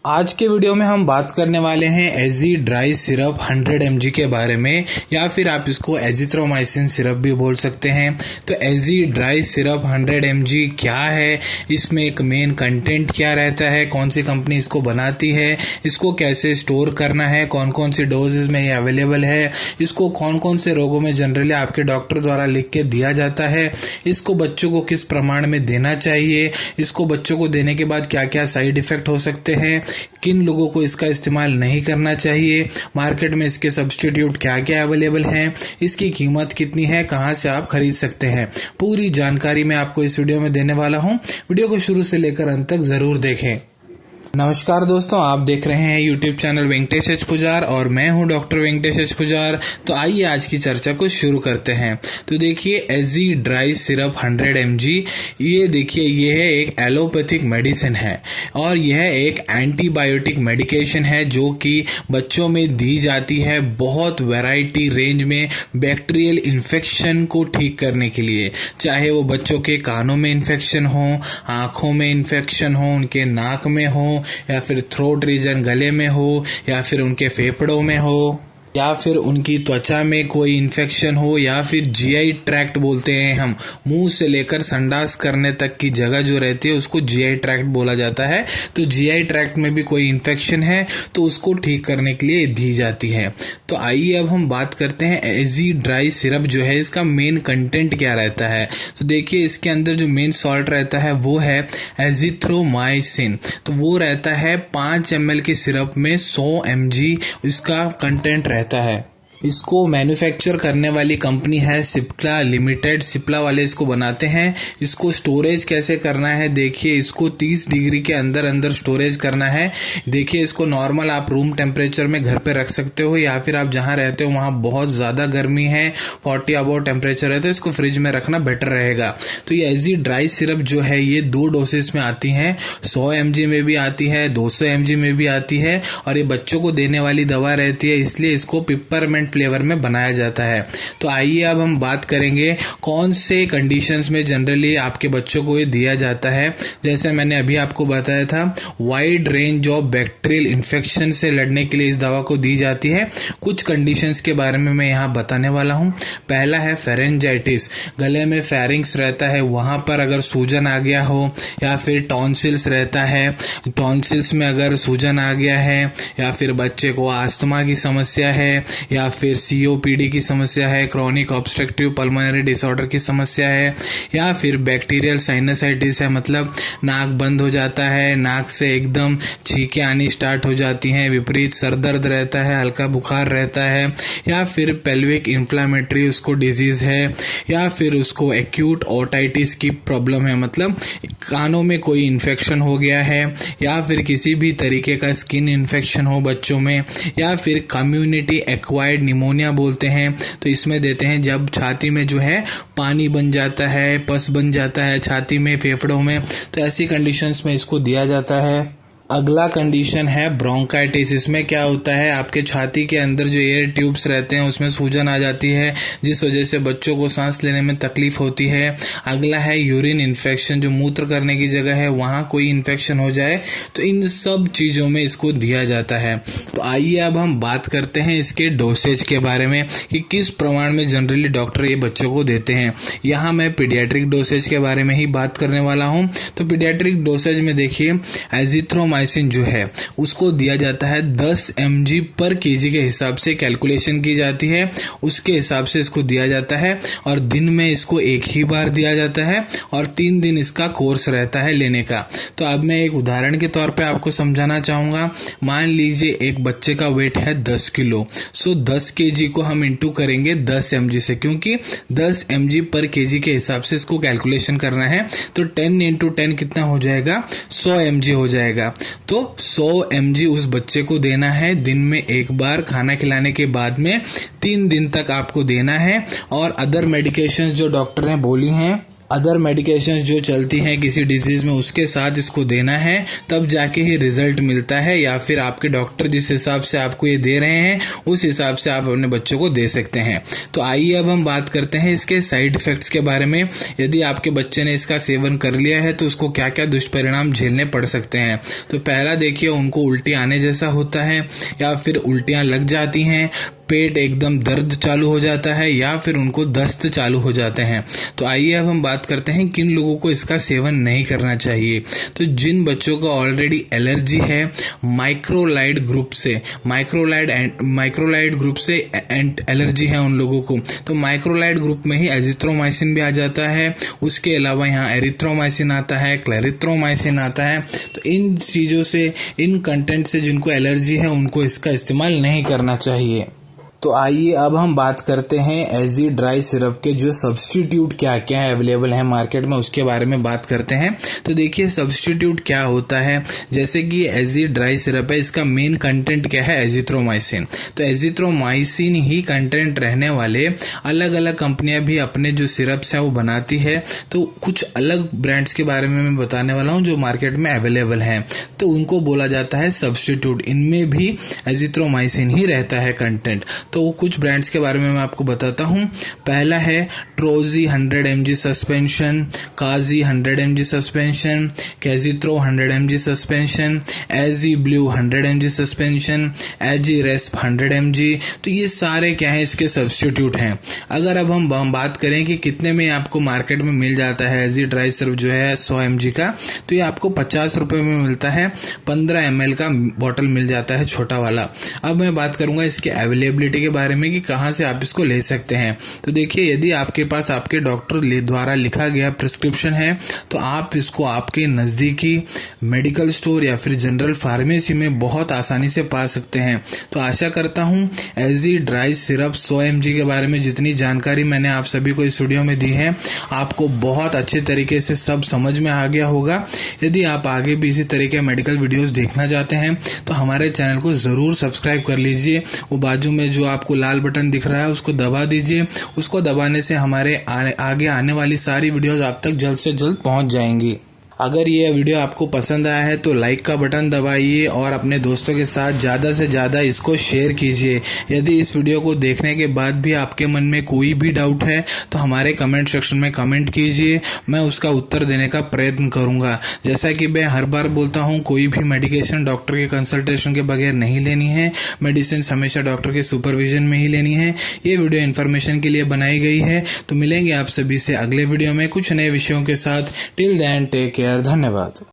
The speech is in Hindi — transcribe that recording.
आज के वीडियो में हम बात करने वाले हैं एजी ड्राई सिरप 100 mg के बारे में, या फिर आप इसको एजिथ्रोमाइसिन सिरप भी बोल सकते हैं। तो एजी ड्राई सिरप 100 mg क्या है, इसमें एक मेन कंटेंट क्या रहता है, कौन सी कंपनी इसको बनाती है, इसको कैसे स्टोर करना है, कौन कौन सी डोजेज में ये अवेलेबल है, इसको कौन कौन से रोगों में जनरली आपके डॉक्टर द्वारा लिख के दिया जाता है, इसको बच्चों को किस प्रमाण में देना चाहिए, इसको बच्चों को देने के बाद क्या क्या साइड इफेक्ट हो सकते हैं, किन लोगों को इसका इस्तेमाल नहीं करना चाहिए, मार्केट में इसके सब्स्टिट्यूट क्या क्या अवेलेबल हैं, इसकी कीमत कितनी है, कहां से आप खरीद सकते हैं, पूरी जानकारी मैं आपको इस वीडियो में देने वाला हूं। वीडियो को शुरू से लेकर अंत तक जरूर देखें। नमस्कार दोस्तों, आप देख रहे हैं यूट्यूब चैनल वेंकटेश एच पुजार और मैं हूं डॉक्टर वेंकटेश एच पुजार। तो आइए आज की चर्चा को शुरू करते हैं। तो देखिए, एजी ड्राई सिरप 100 mg, ये देखिए ये है एक एलोपैथिक मेडिसिन है और यह एक एंटीबायोटिक मेडिकेशन है जो कि बच्चों में दी जाती है बहुत वैरायटी रेंज में बैक्टीरियल इन्फेक्शन को ठीक करने के लिए। चाहे वो बच्चों के कानों में इन्फेक्शन हो, आँखों में इन्फेक्शन हो, उनके नाक में हो, या फिर थ्रोट रीजन गले में हो, या फिर उनके फेफड़ों में हो, या फिर उनकी त्वचा में कोई इन्फेक्शन हो, या फिर जीआई ट्रैक्ट बोलते हैं हम, मुंह से लेकर संडास करने तक की जगह जो रहती है उसको जीआई ट्रैक्ट बोला जाता है। तो जीआई ट्रैक्ट में भी कोई इन्फेक्शन है तो उसको ठीक करने के लिए दी जाती है। तो आइए अब हम बात करते हैं एजी ड्राई सिरप जो है इसका मेन कंटेंट क्या रहता है। तो देखिए, इसके अंदर जो मेन सॉल्ट रहता है वो है एजिथ्रोमाइसिन। तो वो रहता है 5 ml के सिरप में 100 mg इसका कंटेंट रहता है। इसको मैन्युफैक्चर करने वाली कंपनी है सिप्ला लिमिटेड। सिप्ला वाले इसको बनाते हैं। इसको स्टोरेज कैसे करना है, देखिए इसको 30 डिग्री के अंदर अंदर स्टोरेज करना है। देखिए, इसको नॉर्मल आप रूम टेम्परेचर में घर पे रख सकते हो, या फिर आप जहाँ रहते हो वहाँ बहुत ज़्यादा गर्मी है, 40 अबव टेम्परेचर है, तो इसको फ्रिज में रखना बेटर रहेगा। तो ये एजी ड्राई सिरप जो है ये 2 डोसेस में आती हैं, 100 mg में भी आती है, 200 mg में भी आती है, और ये बच्चों को देने वाली दवा रहती है, इसलिए इसको पिपरमेंट फ्लेवर में बनाया जाता है। तो आइए अब हम बात करेंगे कौन से कंडीशंस में जनरली आपके बच्चों को ये दिया जाता है। जैसे मैंने अभी आपको बताया था, wide range of bacterial infection से लड़ने के लिए इस दवा को दी जाती है। कुछ कंडीशंस के बारे में मैं यहाँ बताने वाला हूँ। पहला है फेरेंजाइटिस, गले में फेरिंग्स रहता है, वहाँ पर अगर सूजन आ गया हो, या फिर टॉन्सिल्स रहता है, टॉन्सिल्स में अगर सूजन आ गया है, या फिर बच्चे को अस्थमा की समस्या है, या फिर सीओपीडी की समस्या है, क्रॉनिक ऑब्स्ट्रक्टिव पल्मोनरी डिसऑर्डर की समस्या है, या फिर बैक्टीरियल साइनसाइटिस है, मतलब नाक बंद हो जाता है, नाक से एकदम छींकें आनी स्टार्ट हो जाती हैं, विपरीत सर दर्द रहता है, हल्का बुखार रहता है, या फिर पेल्विक इन्फ्लामेटरी उसको डिजीज है, या फिर उसको एक्यूट ओटाइटिस की प्रॉब्लम है, मतलब कानों में कोई इन्फेक्शन हो गया है, या फिर किसी भी तरीके का स्किन इन्फेक्शन हो बच्चों में, या फिर कम्युनिटी एक्वायर्ड निमोनिया बोलते हैं। तो इसमें देते हैं जब छाती में जो है पानी बन जाता है, पस बन जाता है छाती में, फेफड़ों में, तो ऐसी कंडीशंस में इसको दिया जाता है। अगला कंडीशन है ब्रोंकाइटिस। इसमें क्या होता है, आपके छाती के अंदर जो एयर ट्यूब्स रहते हैं उसमें सूजन आ जाती है, जिस वजह से बच्चों को सांस लेने में तकलीफ होती है। अगला है यूरिन इन्फेक्शन, जो मूत्र करने की जगह है वहाँ कोई इन्फेक्शन हो जाए, तो इन सब चीज़ों में इसको दिया जाता है। तो आइए अब हम बात करते हैं इसके डोसेज के बारे में कि किस प्रमाण में जनरली डॉक्टर ये बच्चों को देते हैं। यहाँ मैं पीडियाट्रिक डोसेज के बारे में ही बात करने वाला हूँ। तो पीडियाट्रिक डोसेज में देखिए, एजिथ्रोमाइसिन जो है उसको दिया जाता है 10 mg पर kg के हिसाब से कैलकुलेशन की जाती है, उसके हिसाब से इसको दिया जाता है, और दिन में इसको एक ही बार दिया जाता है, और 3 दिन इसका कोर्स रहता है लेने का। तो अब मैं एक उदाहरण के तौर पे आपको समझाना चाहूँगा। मान लीजिए एक बच्चे का वेट है 10 किलो, सो 10 kg को हम इंटू करेंगे 10 mg से, क्योंकि 10 mg पर kg के हिसाब से इसको कैलकुलेशन करना है। तो 10 × 10 कितना हो जाएगा, 100 mg हो जाएगा। तो 100 mg उस बच्चे को देना है दिन में एक बार, खाना खिलाने के बाद में 3 दिन तक आपको देना है। और अदर मेडिकेशंस जो डॉक्टर ने बोली हैं, अदर मेडिकेशंस जो चलती हैं किसी डिजीज़ में उसके साथ इसको देना है, तब जाके ही रिजल्ट मिलता है, या फिर आपके डॉक्टर जिस हिसाब से आपको ये दे रहे हैं उस हिसाब से आप अपने बच्चों को दे सकते हैं। तो आइए अब हम बात करते हैं इसके साइड इफ़ेक्ट्स के बारे में। यदि आपके बच्चे ने इसका सेवन कर लिया है तो उसको क्या क्या दुष्परिणाम झेलने पड़ सकते हैं। तो पहला देखिए, उनको उल्टी आने जैसा होता है, या फिर उल्टियाँ लग जाती हैं, पेट एकदम दर्द चालू हो जाता है, या फिर उनको दस्त चालू हो जाते हैं। तो आइए अब हम बात करते हैं किन लोगों को इसका सेवन नहीं करना चाहिए। तो जिन बच्चों को ऑलरेडी एलर्जी है माइक्रोलाइड ग्रुप से, माइक्रोलाइड ग्रुप से एलर्जी है उन लोगों को, तो माइक्रोलाइड ग्रुप में ही एजिथ्रोमाइसिन भी आ जाता है। उसके अलावा यहाँ एरिथ्रोमाइसिन आता है, क्लेरिथ्रोमाइसिन आता है। तो इन चीज़ों से, इन कंटेंट से जिनको एलर्जी है उनको इसका इस्तेमाल नहीं करना चाहिए। तो आइए अब हम बात करते हैं एजी ड्राई सिरप के जो सब्स्टिट्यूट क्या क्या अवेलेबल है मार्केट में उसके बारे में बात करते हैं। तो देखिए सब्स्टिट्यूट क्या होता है। जैसे कि एजी ड्राई सिरप है, इसका मेन कंटेंट क्या है, एजिथ्रोमाइसिन। तो एजिथ्रोमाइसिन ही कंटेंट रहने वाले अलग अलग कंपनियां भी अपने जो सिरप्स हैं वो बनाती है। तो कुछ अलग ब्रांड्स के बारे में मैं बताने वाला हूँ जो मार्केट में अवेलेबल हैं, तो उनको बोला जाता है सब्स्टिट्यूट। इनमें भी एजिथ्रोमाइसिन ही रहता है कंटेंट। तो कुछ ब्रांड्स के बारे में मैं आपको बताता हूँ। पहला है ट्रोजी 100 mg सस्पेंशन, काजी 100 mg सस्पेंशन, कैजित्रो 100 mg सस्पेंशन, एजी ब्लू 100 mg सस्पेंशन, एजी रेस्प 100 mg। तो ये सारे क्या है, इसके सब्स्टिट्यूट हैं। अगर अब हम बात करें कि कितने में आपको मार्केट में मिल जाता है एजी ड्राई सिरप जो है 100 mg का, तो ये आपको 50 रुपये में मिलता है। 15 ml का बॉटल मिल जाता है छोटा वाला। अब मैं बात करूंगा इसके अवेलेबिलिटी के बारे में कि कहाँ से आप इसको ले सकते हैं। तो देखिए, यदि आपके पास आपके डॉक्टर द्वारा लिखा गया प्रिस्क्रिप्शन है तो आप इसको आपके नज़दीकी मेडिकल स्टोर या फिर जनरल फार्मेसी में बहुत आसानी से पा सकते हैं। तो आशा करता हूँ एजी ड्राई सिरप 100 mg के बारे में जितनी जानकारी मैंने आप सभी को इस वीडियो में दी है आपको बहुत अच्छे तरीके से सब समझ में आ गया होगा। यदि आप आगे भी इसी तरह के मेडिकल वीडियोस देखना चाहते हैं तो हमारे चैनल को ज़रूर सब्सक्राइब कर लीजिए। वो बाजू में जो आपको लाल बटन दिख रहा है उसको दबा दीजिए। उसको दबाने से हमारे आगे आने वाली सारी वीडियोस आप तक जल्द से जल्द पहुंच जाएंगी। अगर ये वीडियो आपको पसंद आया है तो लाइक का बटन दबाइए और अपने दोस्तों के साथ ज़्यादा से ज़्यादा इसको शेयर कीजिए। यदि इस वीडियो को देखने के बाद भी आपके मन में कोई भी डाउट है तो हमारे कमेंट सेक्शन में कमेंट कीजिए, मैं उसका उत्तर देने का प्रयत्न करूंगा। जैसा कि मैं हर बार बोलता हूं, कोई भी मेडिकेशन डॉक्टर के कंसल्टेशन के बगैर नहीं लेनी है। मेडिसिन हमेशा डॉक्टर के सुपरविजन में ही लेनी है। ये वीडियो इन्फॉर्मेशन के लिए बनाई गई है। तो मिलेंगे आप सभी से अगले वीडियो में कुछ नए विषयों के साथ। Till then take care. धन्यवाद।